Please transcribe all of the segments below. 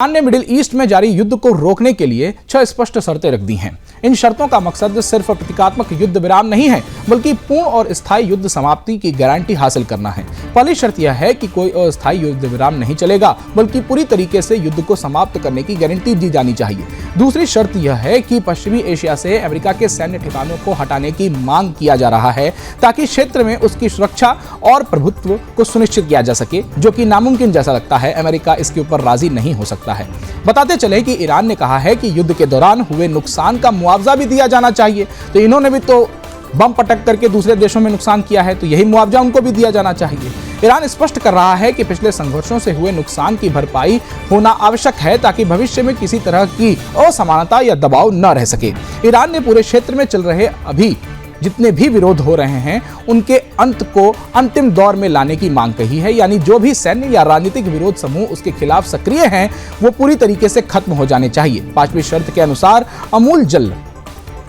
Iran ने middle east में जारी युद्ध को रोकने के लिए 6 स्पष्ट शर्तें रख दी हैं। इन शर्तों का मकसद सिर्फ प्रतीकात्मक युद्ध विराम नहीं है, बल्कि पूर्ण और स्थायी युद्ध समाप्ति की गारंटी हासिल करना है। पहली शर्त यह है कि कोई अस्थायी युद्ध विराम नहीं चलेगा, बल्कि पूरी तरीके से युद्ध को समाप्त करने की गारंटी दी जानी चाहिए। दूसरी शर्त यह है कि पश्चिमी एशिया से अमेरिका के सैन्य ठिकानों को हटाने की मांग किया जा रहा है, ताकि क्षेत्र में उसकी सुरक्षा और प्रभुत्व को सुनिश्चित किया जा सके, जो कि नामुमकिन जैसा लगता है। अमेरिका इसके ऊपर राजी नहीं हो सकता है। बताते चले कि ईरान ने कहा है कि युद्ध के दौरान हुए नुकसान का मुआवजा भी दिया जाना चाहिए। तो इन्होंने भी तो बम पटक करके दूसरे देशों में नुकसान किया है, तो यही मुआवजा उनको भी दिया जाना चाहिए। ईरान स्पष्ट कर रहा है कि पिछले संघर्षों से हुए नुकसान की भरपाई होना आवश्यक है, ताकि भविष्य में किसी तरह की असमानता या दबाव न रह सके। ईरान ने पूरे क्षेत्र में चल रहे अभी जितने भी विरोध हो रहे हैं, उनके अंत को अंतिम दौर में लाने की मांग कही है। यानी जो भी सैन्य या राजनीतिक विरोध समूह उसके खिलाफ सक्रिय हैं, वो पूरी तरीके से खत्म हो जाने चाहिए। 5वीं शर्त के अनुसार अमूल जल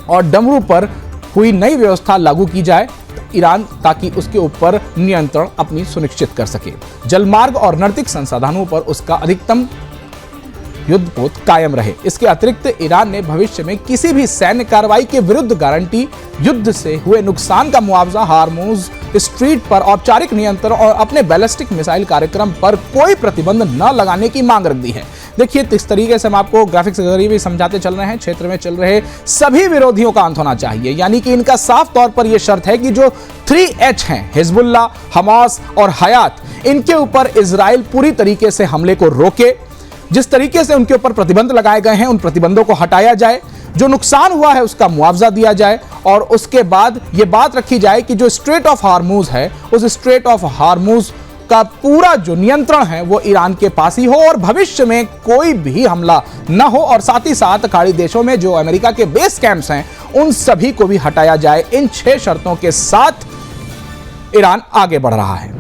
और डमरू पर हुई नई व्यवस्था लागू की जाए ईरान, ताकि उसके ऊपर नियंत्रण अपनी सुनिश्चित कर सके। जलमार्ग और नैतिक संसाधनों पर उसका अधिकतम युद्धपोत कायम रहे। इसके अतिरिक्त ईरान ने भविष्य में किसी भी सैन्य कार्रवाई के विरुद्ध गारंटी, युद्ध से हुए नुकसान का मुआवजा, हार्मुज स्ट्रीट पर औपचारिक नियंत्रण और अपने बैलिस्टिक मिसाइल कार्यक्रम पर कोई प्रतिबंध न लगाने की मांग रख दी है। देखिए, इस तरीके से हम आपको ग्राफिक्स के जरिए भी समझाते चल रहे हैं। क्षेत्र में चल रहे सभी विरोधियों का अंत होना चाहिए। यानी कि इनका साफ तौर पर यह शर्त है कि जो 3H हैं, हिजबुल्लाह, हमास और हयात, इनके ऊपर इजराइल पूरी तरीके से हमले को रोके। जिस तरीके से उनके ऊपर प्रतिबंध लगाए गए हैं, उन प्रतिबंधों को हटाया जाए, जो नुकसान हुआ है उसका मुआवजा दिया जाए, और उसके बाद यह बात रखी जाए कि जो स्ट्रेट ऑफ हार्मुज है, उस स्ट्रेट ऑफ हार्मुज का पूरा जो नियंत्रण है वो ईरान के पास ही हो, और भविष्य में कोई भी हमला न हो। और साथ ही साथ खाड़ी देशों में जो अमेरिका के बेस कैंप्स हैं, उन सभी को भी हटाया जाए। इन 6 शर्तों के साथ ईरान आगे बढ़ रहा है।